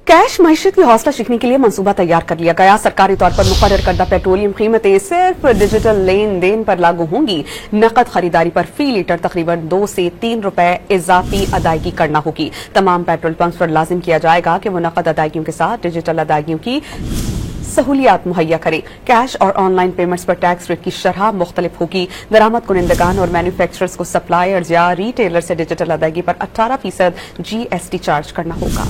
Cash मईशत की हौसला शिकने के लिए मंसूबा तैयार कर लिया गया। सरकारी तौर पर मुकर्रर करदा पेट्रोलियम कीमतें सिर्फ डिजिटल लेन देन पर लागू होंगी। नकद खरीदारी पर फी लीटर तकरीबन 2 से 3 रुपए इजाफी अदायगी करना होगी। तमाम पेट्रोल पंप्स पर लाजिम किया जाएगा कि वो नकद अदायगियों के साथ डिजिटल अदायगियों की सहूलियात मुहैया करें। कैश और ऑनलाइन पेमेंट्स पर टैक्स रेट की शरह मुख्तलिफ होगी। दरामद कुनिंदगान और मैन्युफैक्चरर्स को सप्लायर्स या रिटेलर से डिजिटल अदायगी पर 18% GST चार्ज करना होगा।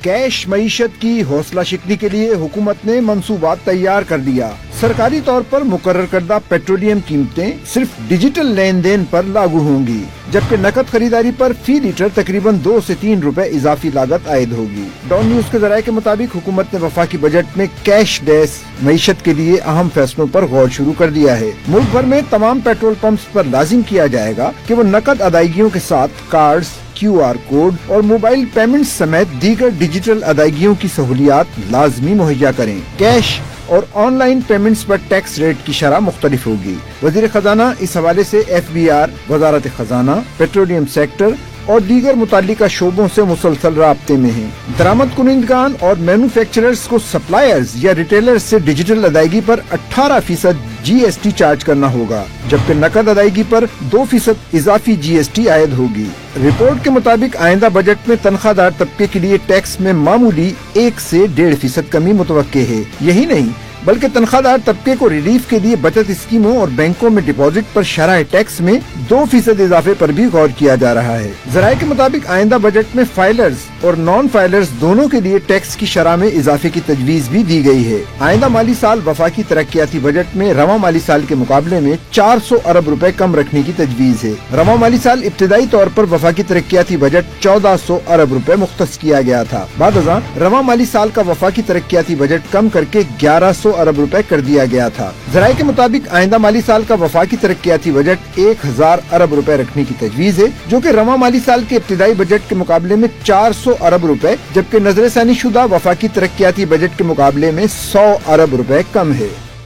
कैश मईशत की हौसला शिकनी के लिए हुकूमत ने मंसूबा तैयार कर दिया। सरकारी तौर पर मुकर्रर करदा पेट्रोलियम कीमतें सिर्फ डिजिटल लेन देन पर लागू होंगी, जबकि नकद खरीदारी पर फी लीटर तकरीबन 2 से 3 रुपए इजाफी लागत आयद होगी। डॉन न्यूज के जराये के मुताबिक हुकूमत ने वफाकी बजट में कैश लेस मईशत के लिए अहम फैसलों पर गौर शुरू कर दिया है। मुल्क भर में तमाम पेट्रोल पंप्स पर लाजिम किया जाएगा कि वो नकद अदायगियों के साथ कार्ड्स, QR कोड और मोबाइल पेमेंट समेत दीगर डिजिटल अदायगियों की सहूलियात लाजमी मुहैया करें। कैश और ऑनलाइन पेमेंट्स पर टैक्स रेट की शरह मुख्तलिफ होगी। वजीर खजाना इस हवाले से FBR, वजारत खजाना, पेट्रोलियम सेक्टर और दीगर मुताल्लिका शोबों से मुसलसल राब्ते में हैं। दरामद कुनिंदगान और मैन्युफैक्चरर्स को सप्लायर्स या रिटेलर्स से डिजिटल अदायगी पर 18% GST चार्ज करना होगा, जबकि नकद अदायगी पर 2% इजाफी GST आयद होगी। रिपोर्ट के मुताबिक आइंदा बजट में तनख्वाहदार तबके के लिए टैक्स में मामूली 1 से 1.5% कमी मुतवक्के है। यही नहीं बल्कि तनख्वाहदार तबके को रिलीफ के लिए बचत स्कीमों और बैंकों में डिपॉजिट पर शरह टैक्स में 2% इजाफे पर भी गौर किया जा रहा है। जराये के मुताबिक आइंदा बजट में फाइलर्स और नॉन फाइलर्स दोनों के लिए टैक्स की शरह में इजाफे की तजवीज भी दी गई है। आइंदा माली साल वफाकी तरक्याती बजट में रवा माली साल के मुकाबले में 400 अरब रुपए कम रखने की तजवीज है। रवा माली साल इब्तिदाई तौर पर वफाकी तरक्याती बजट 1400 अरब रुपए मुख्तस किया गया था। बादअज़ां रवा माली साल का वफाकी तरक्याती बजट कम करके 1100 अरब रुपए कर दिया गया था। जराये के मुताबिक आइंदा माली साल का वफाकी तरक्याती बजट 1000 अरब रुपए रखने की तजवीज है, जो कि रवा माली साल के इब्तिदाई बजट के मुकाबले में 400 अरब रुपए, जबकि नजरसानी शुदा वफाकी तरक्याती बजट के मुकाबले में 100 अरब रुपए कम है।